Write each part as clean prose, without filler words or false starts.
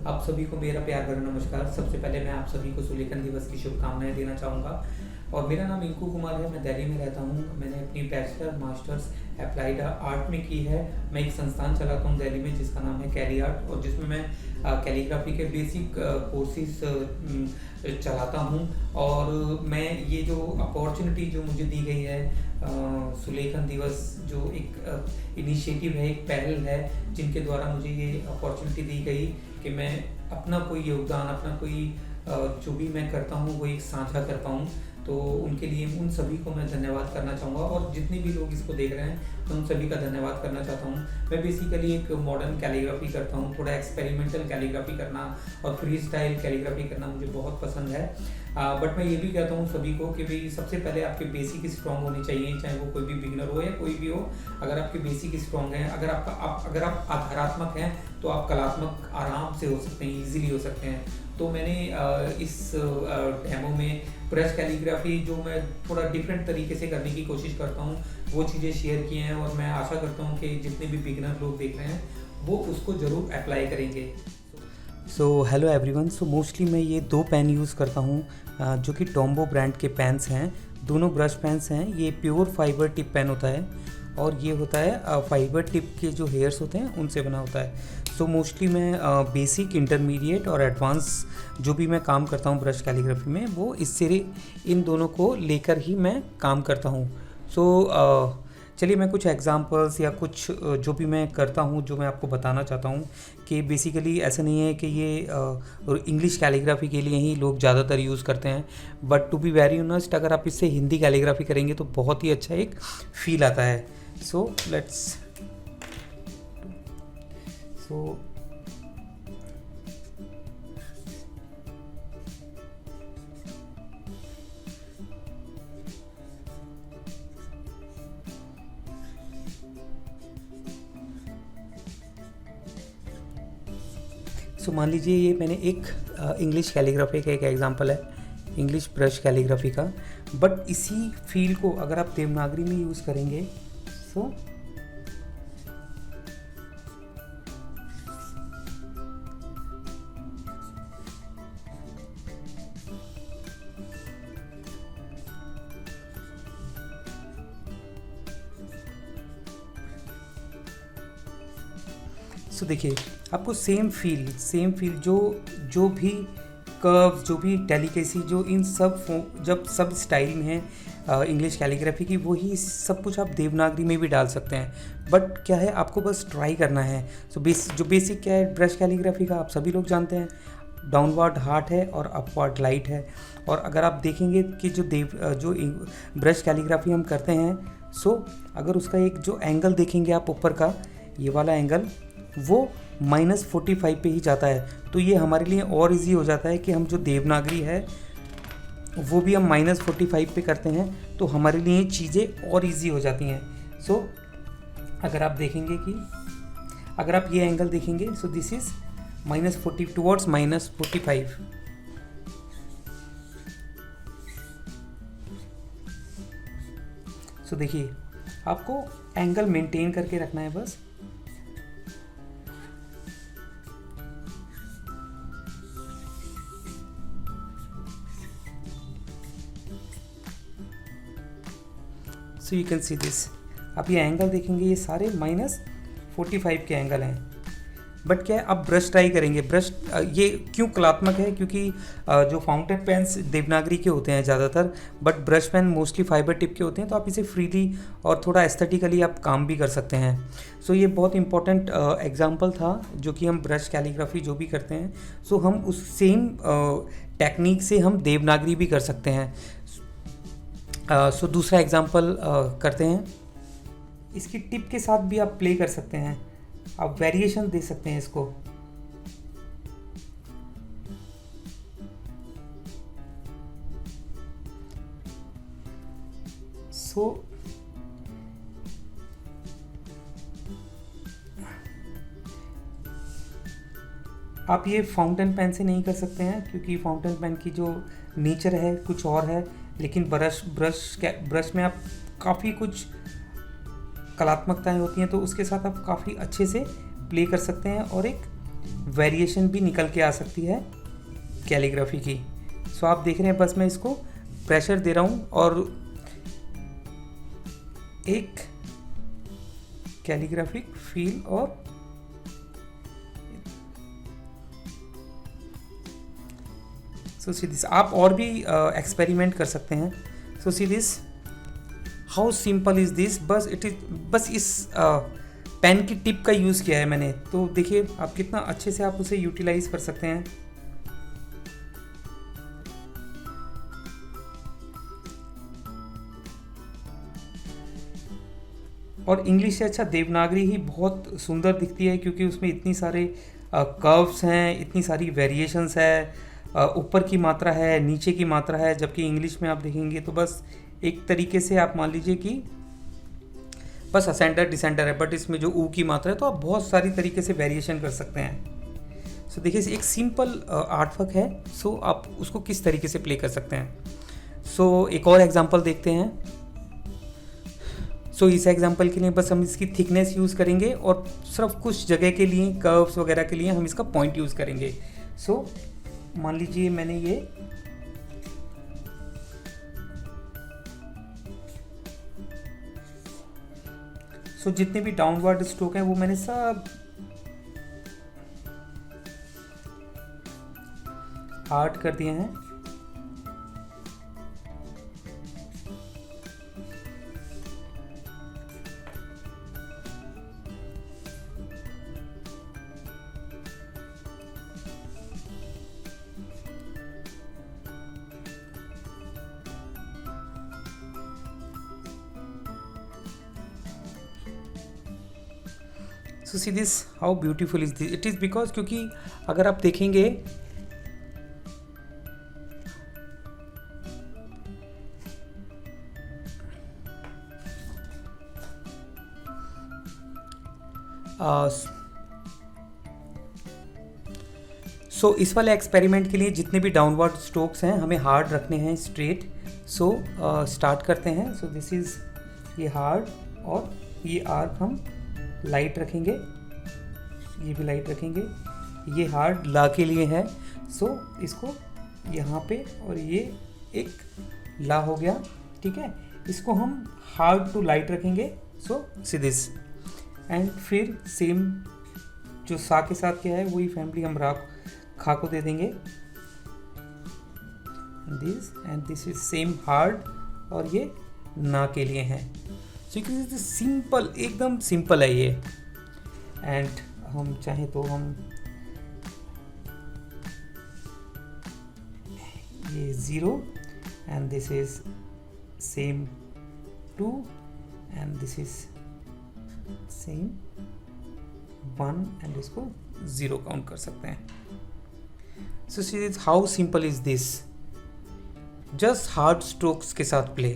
आप सभी को मेरा प्यार भरा नमस्कार। सबसे पहले मैं आप सभी को सुलेखन दिवस की शुभकामनाएं देना चाहूँगा। और मेरा नाम इंकू कुमार है, मैं दिल्ली में रहता हूँ। मैंने अपनी बैचलर मास्टर्स अप्लाइड आर्ट में की है। मैं एक संस्थान चलाता हूँ दिल्ली में जिसका नाम है कैली आर्ट, और जिसमें मैं कैलीग्राफी के बेसिक कोर्सेज चलाता हूँ। और मैं ये जो अपॉर्चुनिटी जो मुझे दी गई है, सुलेखन दिवस जो एक इनिशिएटिव है, एक पहल है, जिनके द्वारा मुझे ये अपॉर्चुनिटी दी गई कि मैं अपना कोई योगदान, अपना कोई जो भी मैं करता हूँ वो एक साझा कर पाऊँ। तो उनके लिए उन सभी को मैं धन्यवाद करना चाहूँगा, और जितने भी लोग इसको देख रहे हैं मैं उन सभी का धन्यवाद करना चाहता हूँ। मैं बेसिकली एक मॉडर्न कैलीग्राफी करता हूँ, थोड़ा एक्सपेरिमेंटल कैलीग्राफी करना और फ्री स्टाइल कैलीग्राफी करना मुझे बहुत पसंद है। बट मैं ये भी कहता हूँ सभी को कि भाई सबसे पहले आपके बेसिक स्ट्रॉन्ग होने चाहिए, चाहे वो कोई भी बिगिनर हो या कोई भी हो। अगर आपके बेसिक स्ट्रॉन्ग हैं, अगर आप आधारात्मक हैं, तो आप कलात्मक आराम से हो सकते हैं, ईजिली हो सकते हैं। तो मैंने इस डेमो में ब्रश कैलीग्राफी जो मैं थोड़ा डिफरेंट तरीके से करने की कोशिश करता हूँ वो चीज़ें शेयर की हैं, और मैं आशा करता हूँ कि जितने भी बिगिनर लोग देख रहे हैं वो उसको ज़रूर अप्लाई करेंगे। So hello everyone. So mostly मैं ये 2 पेन यूज़ करता हूँ जो कि टॉम्बो ब्रांड के पेन्स हैं। दोनों ब्रश पेन्स हैं। ये प्योर फाइबर टिप पेन होता है, और ये होता है फाइबर टिप के जो हेयर्स होते हैं उनसे बना होता है। सो मोस्टली मैं बेसिक, इंटरमीडिएट और एडवांस जो भी मैं काम करता हूँ ब्रश कैलीग्राफी में, वो इससे इन दोनों को लेकर ही मैं काम करता हूँ। सो चलिए मैं कुछ एग्जांपल्स या कुछ जो भी मैं करता हूँ जो मैं आपको बताना चाहता हूँ कि बेसिकली ऐसा नहीं है कि ये इंग्लिश कैलीग्राफी के लिए ही लोग ज़्यादातर यूज़ करते हैं। But to be very honest, अगर आप इससे हिंदी कैलीग्राफी करेंगे तो बहुत ही अच्छा एक फील आता है। सो मान लीजिए ये मैंने एक इंग्लिश कैलीग्राफी का एक एग्जांपल है, इंग्लिश ब्रश कैलीग्राफी का। बट इसी फील को अगर आप देवनागरी में यूज़ करेंगे सो देखिए आपको सेम फील जो भी कर्व्स, जो भी डेलिकेसी, जो इन जब सब स्टाइल में है इंग्लिश कैलीग्राफी की, वही सब कुछ आप देवनागरी में भी डाल सकते हैं। बट क्या है, आपको बस ट्राई करना है। जो बेसिक क्या है ब्रश कैलीग्राफी का, आप सभी लोग जानते हैं, डाउनवर्ड हार्ट है और अपवर्ड लाइट है। और अगर आप देखेंगे कि जो ब्रश कैलीग्राफी हम करते हैं, अगर उसका एक जो एंगल देखेंगे आप ऊपर का, ये वाला एंगल, वो -45 पे ही जाता है। तो ये हमारे लिए और इजी हो जाता है कि हम जो देवनागरी है वो भी हम -45 पे करते हैं, तो हमारे लिए चीज़ें और इजी हो जाती हैं। अगर आप देखेंगे कि अगर आप ये एंगल देखेंगे, दिस इज़ -40 टुवर्ड्स -45। देखिए आपको एंगल मेंटेन करके रखना है बस। You can see this. आप ये एंगल देखेंगे, ये सारे -45 के एंगल हैं। बट क्या है, अब ब्रश ट्राई करेंगे। ब्रश ये क्यों कलात्मक है, क्योंकि जो फाउंटेन पेन्स देवनागरी के होते हैं ज़्यादातर, but brush pen mostly fibre tip के होते हैं, तो आप इसे फ्रीली और थोड़ा एस्थेटिकली आप काम भी कर सकते हैं। ये बहुत इंपॉर्टेंट एग्जांपल था जो कि हम ब्रश कैलीग्राफी जो भी करते हैं, हम उस सेम टेक्निक से हम देवनागरी भी कर सकते हैं। दूसरा एग्जांपल करते हैं। इसकी टिप के साथ भी आप प्ले कर सकते हैं, आप वेरिएशन दे सकते हैं इसको। आप ये फाउंटेन पेन से नहीं कर सकते हैं, क्योंकि फाउंटेन पेन की जो नेचर है कुछ और है, लेकिन ब्रश में आप काफ़ी कुछ कलात्मकताएं होती हैं, तो उसके साथ आप काफ़ी अच्छे से प्ले कर सकते हैं और एक वेरिएशन भी निकल के आ सकती है कैलीग्राफी की। सो आप देख रहे हैं, बस मैं इसको प्रेशर दे रहा हूँ और एक कैलीग्राफिक फील और सो सी दिस। आप और भी एक्सपेरिमेंट कर सकते हैं। So see this, how simple is this. बस इस पेन की टिप का यूज़ किया है मैंने, तो देखिए आप कितना अच्छे से आप उसे यूटिलाइज कर सकते हैं। और इंग्लिश से अच्छा देवनागरी ही बहुत सुंदर दिखती है, क्योंकि उसमें इतनी सारे कर्व्स हैं, इतनी सारी वेरिएशंस है, ऊपर की मात्रा है, नीचे की मात्रा है। जबकि इंग्लिश में आप देखेंगे तो बस एक तरीके से आप मान लीजिए कि बस असेंडर डिसेंडर है, बट इसमें जो ऊ की मात्रा है तो आप बहुत सारी तरीके से वेरिएशन कर सकते हैं। सो देखिए एक सिंपल आर्टवर्क है, सो आप उसको किस तरीके से प्ले कर सकते हैं। सो एक और एग्जांपल देखते हैं। सो इस एग्जांपल के लिए बस हम इसकी थिकनेस यूज़ करेंगे और सिर्फ कुछ जगह के लिए कर्व्स वगैरह के लिए हम इसका पॉइंट यूज़ करेंगे। सो मान लीजिए मैंने ये जितने भी डाउनवर्ड स्ट्रोक हैं वो मैंने सब हार्ड कर दिए हैं। So see this how beautiful is this. It is because क्योंकि अगर आप देखेंगे सो इस वाले एक्सपेरिमेंट के लिए जितने भी डाउनवर्ड स्ट्रोक्स हैं हमें हार्ड रखने हैं, स्ट्रेट। सो स्टार्ट करते हैं। सो दिस इज़ ये हार्ड और ये आर्क हम लाइट रखेंगे, ये भी लाइट रखेंगे। ये हार्ड ला के लिए है, सो इसको यहाँ पे, और ये एक ला हो गया, ठीक है। इसको हम हार्ड टू लाइट रखेंगे, सो सी दिस। एंड फिर सेम जो सा के साथ क्या है वही फैमिली हम रा खा को दे देंगे, this and this is same hard, और ये ना के लिए है। सो सिंपल, एकदम सिंपल है ये। एंड हम चाहें तो हम ये 0 and this is same 2 and this is same 1 and इसको 0 काउंट कर सकते हैं। So see this how simple is this, just hard strokes के साथ प्ले।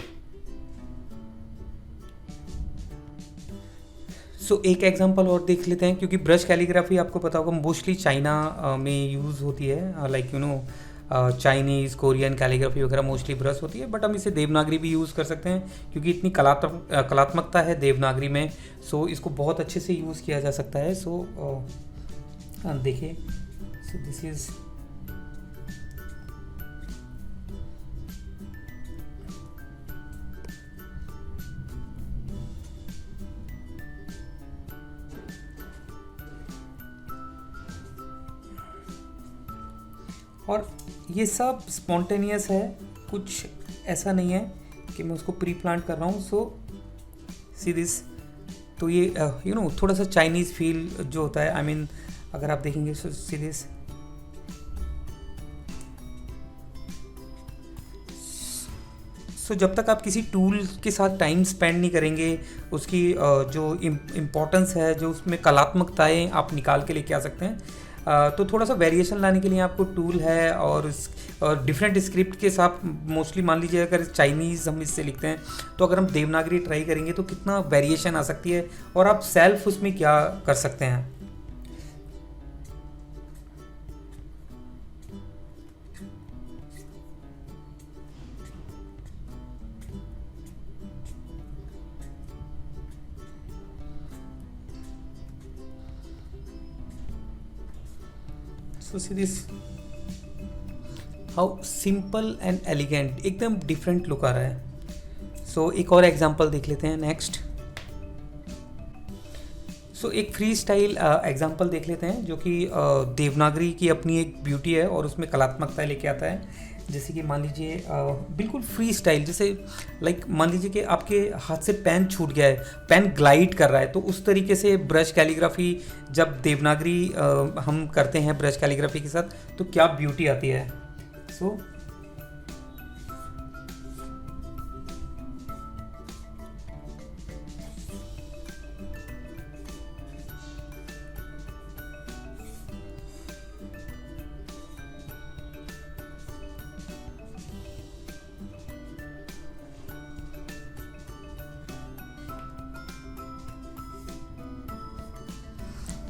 सो एक एग्जांपल और देख लेते हैं, क्योंकि ब्रश कैलीग्राफी आपको पता होगा मोस्टली चाइना में यूज़ होती है, like you know Chinese Korean calligraphy वगैरह मोस्टली ब्रश होती है, बट हम इसे देवनागरी भी यूज़ कर सकते हैं क्योंकि इतनी कलात्मकता है देवनागरी में। सो इसको बहुत अच्छे से यूज़ किया जा सकता है। सो देखिए, सो दिस इज़ और ये सब स्पॉन्टेनियस है, कुछ ऐसा नहीं है कि मैं उसको प्री प्लांट कर रहा हूँ। सो सी दिस, तो ये यू नो थोड़ा सा चाइनीज़ फील जो होता है, आई मीन अगर आप देखेंगे, सो सी दिस। सो जब तक आप किसी टूल के साथ टाइम स्पेंड नहीं करेंगे, उसकी जो इम्पोर्टेंस है, जो उसमें कलात्मकताएँ आप निकाल के लेके आ सकते हैं, तो थोड़ा सा वेरिएशन लाने के लिए आपको टूल है, और डिफरेंट स्क्रिप्ट के साथ मोस्टली मान लीजिए अगर चाइनीज़ हम इससे लिखते हैं तो अगर हम देवनागरी ट्राई करेंगे तो कितना वेरिएशन आ सकती है, और आप सेल्फ उसमें क्या कर सकते हैं। So see this how simple and elegant, एकदम डिफरेंट लुक आ रहा है। सो एक और एग्जांपल देख लेते हैं नेक्स्ट। सो एक फ्री स्टाइल एग्जांपल देख लेते हैं जो कि देवनागरी की अपनी एक ब्यूटी है और उसमें कलात्मकता लेके आता है। जैसे कि मान लीजिए बिल्कुल फ्री स्टाइल, जैसे लाइक मान लीजिए कि आपके हाथ से पेन छूट गया है, पेन ग्लाइड कर रहा है, तो उस तरीके से ब्रश कैलीग्राफी जब देवनागरी हम करते हैं ब्रश कैलीग्राफी के साथ तो क्या ब्यूटी आती है। सो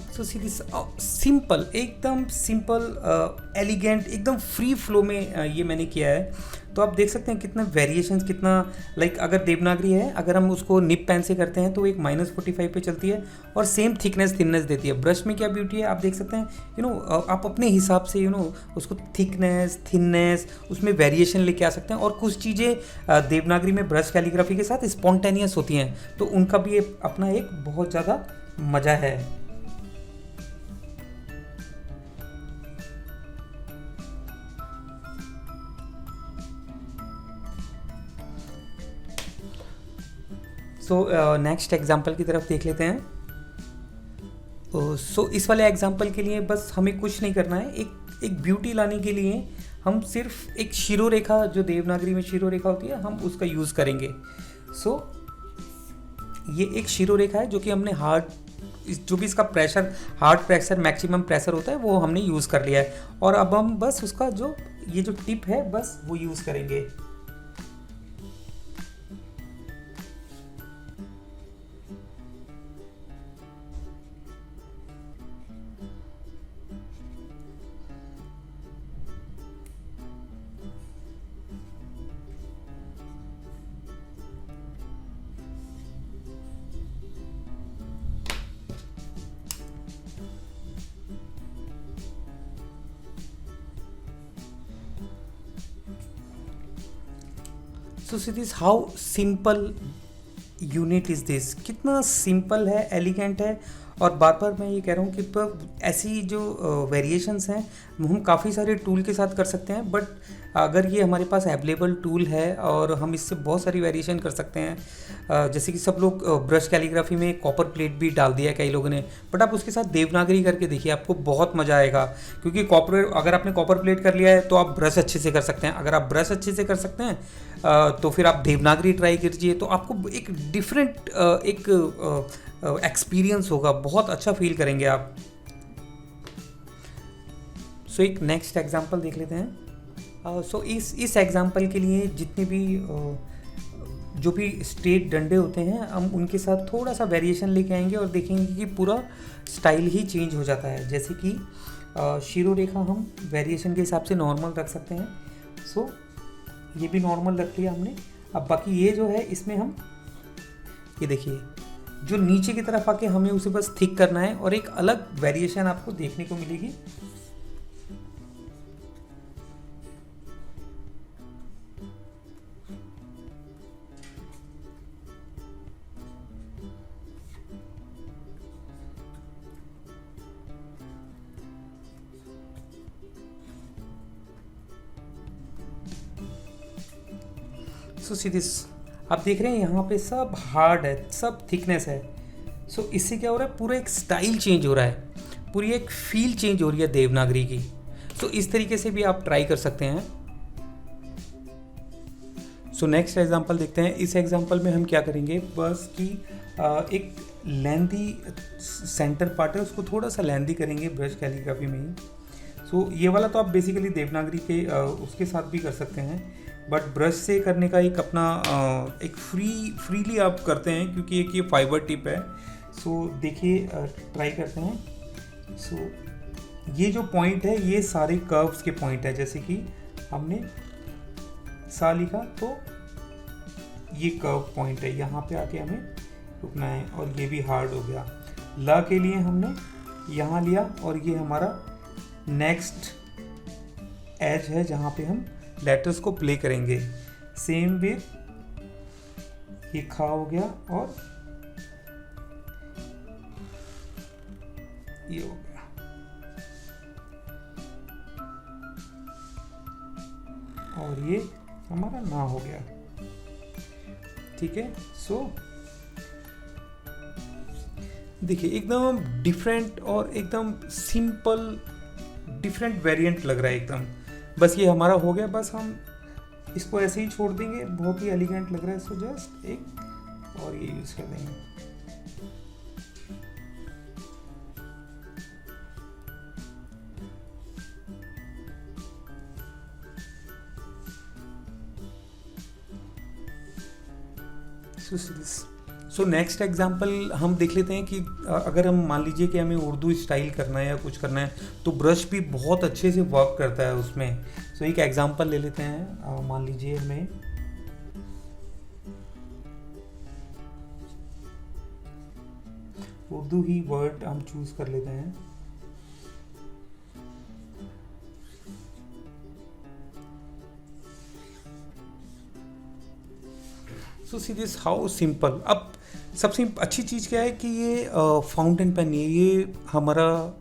सो सी दिस सिंपल, एकदम सिंपल एलिगेंट, एकदम फ्री फ्लो में ये मैंने किया है। तो आप देख सकते हैं कितना वेरिएशंस, कितना लाइक अगर देवनागरी है, अगर हम उसको निप पेन से करते हैं तो एक -45 पे चलती है और सेम थिकनेस देती है। ब्रश में क्या ब्यूटी है आप देख सकते हैं, आप अपने हिसाब से उसको थिकनेस थिननेस उसमें वेरिएशन लेके आ सकते हैं। और कुछ चीज़ें देवनागरी में ब्रश कैलीग्राफी के साथ स्पॉन्टेनियस होती हैं, तो उनका भी अपना एक बहुत ज़्यादा मज़ा है। सो नेक्स्ट एग्जाम्पल की तरफ देख लेते हैं। सो इस वाले एग्जाम्पल के लिए बस हमें कुछ नहीं करना है, एक ब्यूटी लाने के लिए हम सिर्फ एक शिरोरेखा, जो देवनागरी में शिरोरेखा होती है, हम उसका यूज़ करेंगे। सो ये एक शिरोरेखा है जो कि हमने जो भी इसका pressure, hard pressure, maximum pressure होता है वो हमने यूज़ कर लिया है। और अब हम बस उसका ये जो टिप है बस वो यूज़ करेंगे। So see this how simple unit is this, कितना सिंपल है, एलिगेंट है। और बार बार मैं ये कह रहा हूँ कि ऐसी जो वेरिएशंस हैं हम काफ़ी सारे टूल के साथ कर सकते हैं, बट अगर ये हमारे पास अवेलेबल टूल है और हम इससे बहुत सारी वेरिएशन कर सकते हैं। जैसे कि सब लोग ब्रश कैलीग्राफी में कॉपर प्लेट भी डाल दिया है कई लोगों ने, बट आप उसके साथ देवनागरी करके देखिए, आपको बहुत मज़ा आएगा। क्योंकि अगर आपने कॉपर प्लेट कर लिया है तो आप ब्रश अच्छे से कर सकते हैं, अगर आप ब्रश अच्छे से कर सकते हैं तो फिर आप देवनागरी ट्राई कीजिए, तो आपको एक डिफरेंट एक्सपीरियंस होगा, बहुत अच्छा फील करेंगे आप। सो एक नेक्स्ट एग्जांपल देख लेते हैं। सो इस एग्जांपल के लिए जितने भी जो भी स्ट्रेट डंडे होते हैं हम उनके साथ थोड़ा सा वेरिएशन लेके आएंगे और देखेंगे कि पूरा स्टाइल ही चेंज हो जाता है। जैसे कि शिरोरेखा हम वेरिएशन के हिसाब से नॉर्मल रख सकते हैं। सो ये भी नॉर्मल रख लिया हमने। अब बाकी ये जो है इसमें हम ये देखिए जो नीचे की तरफ आके हमें उसे बस थिक करना है और एक अलग वेरिएशन आपको देखने को मिलेगी। सो सी दिस, आप देख रहे हैं यहाँ पे सब हार्ड है, सब थिकनेस है। सो इससे क्या हो रहा है, पूरा एक स्टाइल चेंज हो रहा है, पूरी एक फील चेंज हो रही है देवनागरी की। सो इस तरीके से भी आप ट्राई कर सकते हैं। सो नेक्स्ट एग्जांपल देखते हैं। इस एग्जांपल में हम क्या करेंगे, बस कि एक लेंथी सेंटर पार्ट है उसको थोड़ा सा लेंथी करेंगे ब्रश कैलीग्राफी में ही। सो ये वाला तो आप बेसिकली देवनागरी के उसके साथ भी कर सकते हैं, बट ब्रश से करने का एक अपना एक फ्रीली आप करते हैं क्योंकि एक ये फाइबर टिप है। सो देखिए ट्राई करते हैं। सो ये जो पॉइंट है ये सारे कर्व्स के पॉइंट है। जैसे कि हमने सा लिखा तो ये कर्व पॉइंट है, यहाँ पे आके हमें रुकना है और ये भी हार्ड हो गया। ला के लिए हमने यहाँ लिया और ये हमारा नेक्स्ट एज है जहाँ पे हम लेटर्स को प्ले करेंगे। सेम वे ये खा हो गया और ये हो गया। और ये हमारा ना हो गया। ठीक है। सो देखिए एकदम डिफरेंट और एकदम सिंपल डिफरेंट वेरिएंट लग रहा है एकदम। बस ये हमारा हो गया। बस हम इसको ऐसे ही छोड़ देंगे। बहुत ही एलिगेंट लग रहा है। सो जस्ट एक और ये यूज कर देंगे। सो नेक्स्ट एग्जाम्पल हम देख लेते हैं कि अगर हम मान लीजिए कि हमें उर्दू स्टाइल करना है या कुछ करना है तो ब्रश भी बहुत अच्छे से वर्क करता है उसमें। सो एक एग्जाम्पल ले लेते हैं। मान लीजिए हमें उर्दू ही वर्ड हम चूज कर लेते हैं। So see this how simple. अब सबसे अच्छी चीज़ क्या है कि ये फाउंटेन पेन है। ये हमारा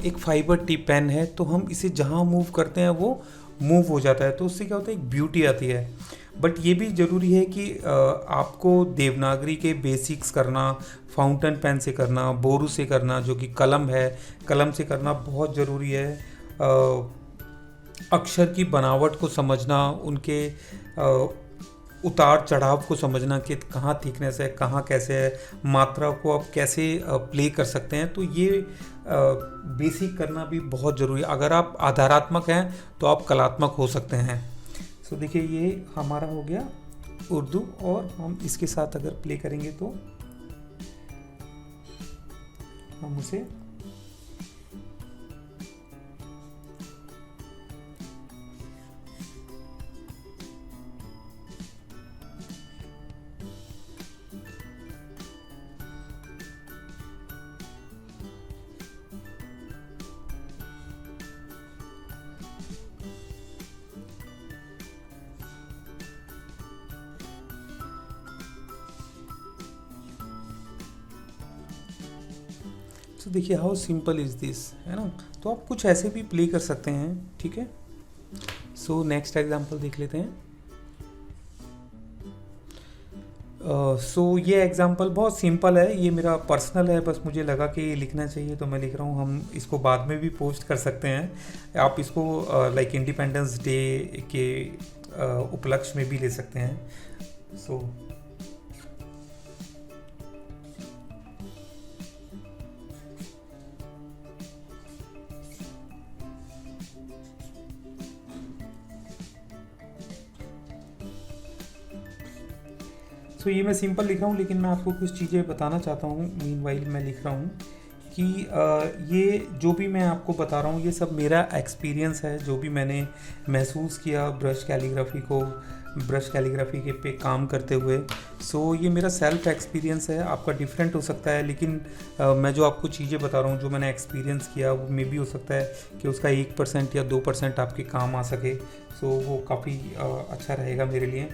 एक फाइबर टिप पेन है, तो हम इसे जहाँ मूव करते हैं वो मूव हो जाता है। तो उससे क्या होता है, एक ब्यूटी आती है। बट ये भी ज़रूरी है कि आपको देवनागरी के बेसिक्स करना, फाउंटेन पेन से करना, बोरू से करना जो कि कलम है, कलम से करना बहुत ज़रूरी है। अक्षर की बनावट को समझना, उनके उतार चढ़ाव को समझना कि कहाँ थिकनेस है, कहाँ कैसे है, मात्रा को आप कैसे प्ले कर सकते हैं, तो ये बेसिक करना भी बहुत ज़रूरी है। अगर आप आधारात्मक हैं तो आप कलात्मक हो सकते हैं। सो देखिए ये हमारा हो गया उर्दू, और हम इसके साथ अगर प्ले करेंगे तो हम उसे तो देखिए हाउ सिंपल इज़ दिस, है ना। तो आप कुछ ऐसे भी प्ले कर सकते हैं। ठीक है। सो नेक्स्ट एग्जांपल देख लेते हैं। सो ये एग्जांपल बहुत सिंपल है, ये मेरा पर्सनल है, बस मुझे लगा कि ये लिखना चाहिए तो मैं लिख रहा हूँ। हम इसको बाद में भी पोस्ट कर सकते हैं। आप इसको लाइक इंडिपेंडेंस डे के उपलक्ष्य में भी ले सकते हैं। सो ये मैं सिंपल लिख रहा हूँ, लेकिन मैं आपको कुछ चीज़ें बताना चाहता हूँ। मीनवाइल मैं लिख रहा हूँ कि ये जो भी मैं आपको बता रहा हूँ ये सब मेरा एक्सपीरियंस है, जो भी मैंने महसूस किया ब्रश कैलीग्राफी के पे काम करते हुए। सो ये मेरा सेल्फ एक्सपीरियंस है, आपका डिफरेंट हो सकता है, लेकिन मैं जो आपको चीज़ें बता रहा हूँ जो मैंने एक्सपीरियंस किया वो मे भी हो सकता है कि उसका 1% या 2% आपके काम आ सके। सो वो काफ़ी अच्छा रहेगा मेरे लिए।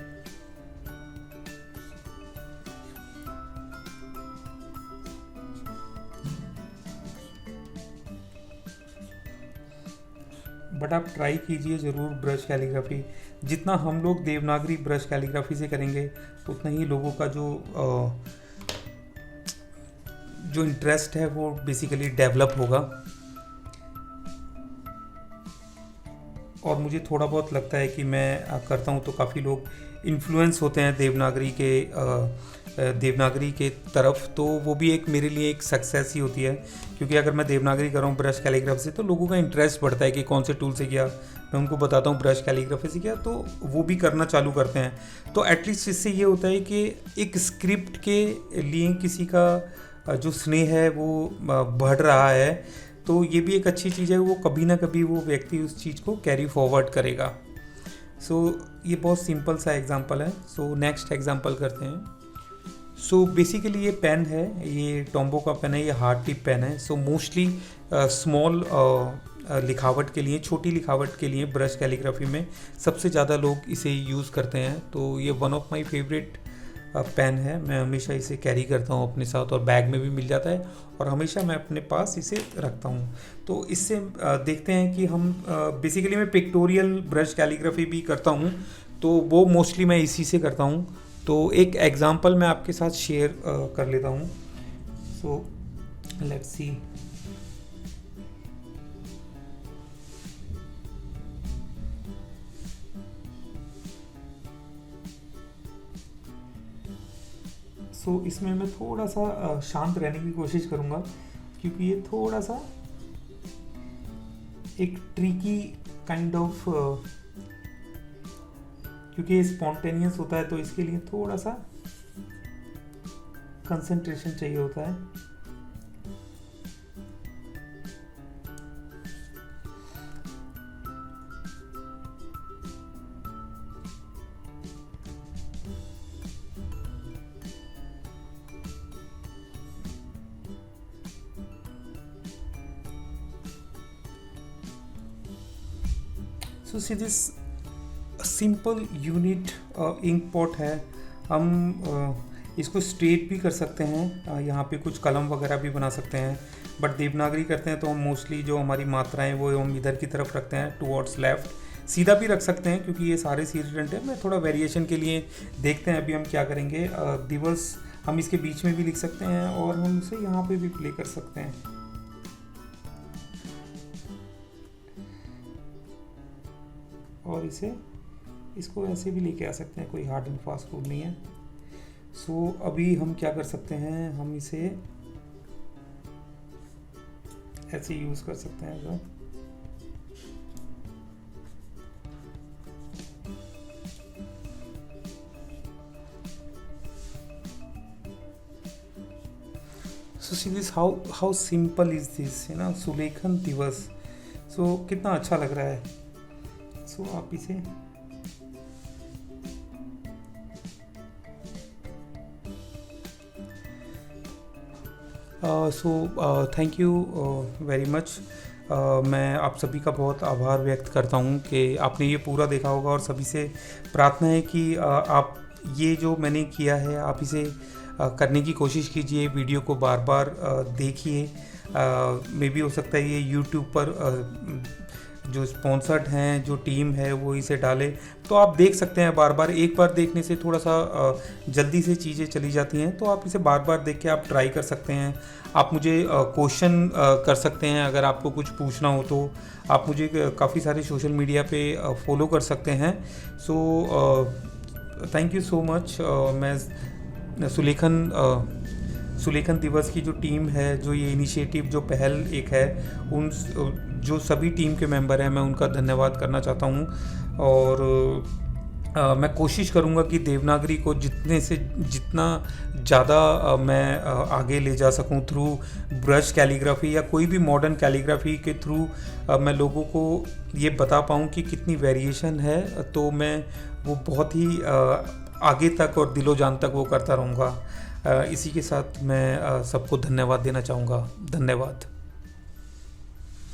बट आप ट्राई कीजिए ज़रूर ब्रश कैलीग्राफी। जितना हम लोग देवनागरी ब्रश कैलीग्राफी से करेंगे उतना ही लोगों का जो इंटरेस्ट है वो बेसिकली डेवलप होगा। और मुझे थोड़ा बहुत लगता है कि मैं करता हूँ तो काफ़ी लोग इन्फ्लुएंस होते हैं देवनागरी के तरफ, तो वो भी एक मेरे लिए एक सक्सेस ही होती है। क्योंकि अगर मैं देवनागरी कर रहा हूँ ब्रश कैलीग्राफी से तो लोगों का इंटरेस्ट बढ़ता है कि कौन से टूल से किया। मैं उनको बताता हूँ ब्रश कैलीग्राफी से किया, तो वो भी करना चालू करते हैं। तो एटलीस्ट इससे ये होता है कि एक स्क्रिप्ट के लिए किसी का जो स्नेह है वो बढ़ रहा है, तो ये भी एक अच्छी चीज़ है। वो कभी ना कभी वो व्यक्ति उस चीज़ को कैरी फॉरवर्ड करेगा। सो ये बहुत सिंपल सा एग्जांपल है। सो नेक्स्ट एग्जांपल करते हैं। सो बेसिकली ये पेन है, ये टॉम्बो का पेन है, ये हार्ड टिप पेन है। सो मोस्टली स्मॉल लिखावट के लिए, छोटी लिखावट के लिए ब्रश कैलीग्राफी में सबसे ज़्यादा लोग इसे यूज़ करते हैं। तो ये one of my favourite pen है। मैं हमेशा इसे कैरी करता हूँ अपने साथ, और बैग में भी मिल जाता है, और हमेशा मैं अपने पास इसे रखता हूँ। तो इससे देखते हैं कि हम बेसिकली मैं पिक्टोरियल ब्रश कैलीग्राफी भी करता हूँ, तो वो मोस्टली मैं इसी से करता हूँ। तो एक एग्जांपल मैं आपके साथ शेयर कर लेता हूँ। So let's see. सो इसमें मैं थोड़ा सा शांत रहने की कोशिश करूँगा, क्योंकि ये थोड़ा सा एक ट्रिकी काइंड ऑफ, क्योंकि ये स्पॉन्टेनियस होता है, तो इसके लिए थोड़ा सा कंसंट्रेशन चाहिए होता है। So see this simple unit ink pot है। हम इसको स्ट्रेट भी कर सकते हैं, यहाँ पे कुछ कलम वगैरह भी बना सकते हैं, बट देवनागरी करते हैं तो हम मोस्टली जो हमारी मात्राएं वो हम इधर की तरफ रखते हैं, टुवर्ड्स लेफ्ट। सीधा भी रख सकते हैं क्योंकि ये सारे सीडेंट है। मैं थोड़ा वेरिएशन के लिए देखते हैं अभी हम क्या करेंगे। दिवस हम इसके बीच में भी लिख सकते हैं, और हम इसे यहाँ पे भी प्ले कर सकते हैं। और इसको ऐसे भी लेके आ सकते हैं, कोई हार्ड एंड फास्ट रूल नहीं है। सो अभी हम क्या कर सकते हैं, हम इसे ऐसे यूज़ कर सकते हैं। So see this how simple is this, है ना, सुलेखन दिवस। सो कितना अच्छा लग रहा है। सो आप इसे थैंक यू वेरी मच। मैं आप सभी का बहुत आभार व्यक्त करता हूँ कि आपने ये पूरा देखा होगा, और सभी से प्रार्थना है कि आप ये जो मैंने किया है आप इसे करने की कोशिश कीजिए। वीडियो को बार बार देखिए। मे भी हो सकता है ये यूट्यूब पर जो स्पॉन्सर्ड हैं, जो टीम है वो इसे डाले, तो आप देख सकते हैं बार बार। एक बार देखने से थोड़ा सा जल्दी से चीज़ें चली जाती हैं, तो आप इसे बार बार देख के आप ट्राई कर सकते हैं। आप मुझे क्वेश्चन कर सकते हैं, अगर आपको कुछ पूछना हो तो आप मुझे काफ़ी सारे सोशल मीडिया पे फॉलो कर सकते हैं। So thank you so much. मैं सुलेखन दिवस की जो टीम है, जो ये इनिशिएटिव, जो पहल एक है, उन जो सभी टीम के मेंबर हैं मैं उनका धन्यवाद करना चाहता हूँ। और मैं कोशिश करूँगा कि देवनागरी को जितना ज़्यादा मैं आगे ले जा सकूँ थ्रू ब्रश कैलीग्राफी या कोई भी मॉडर्न कैलीग्राफी के थ्रू मैं लोगों को ये बता पाऊँ कि कितनी वेरिएशन है, तो मैं वो बहुत ही आगे तक और दिलो जान तक वो करता रहूँगा। इसी के साथ मैं सबको धन्यवाद देना चाहूँगा। धन्यवाद।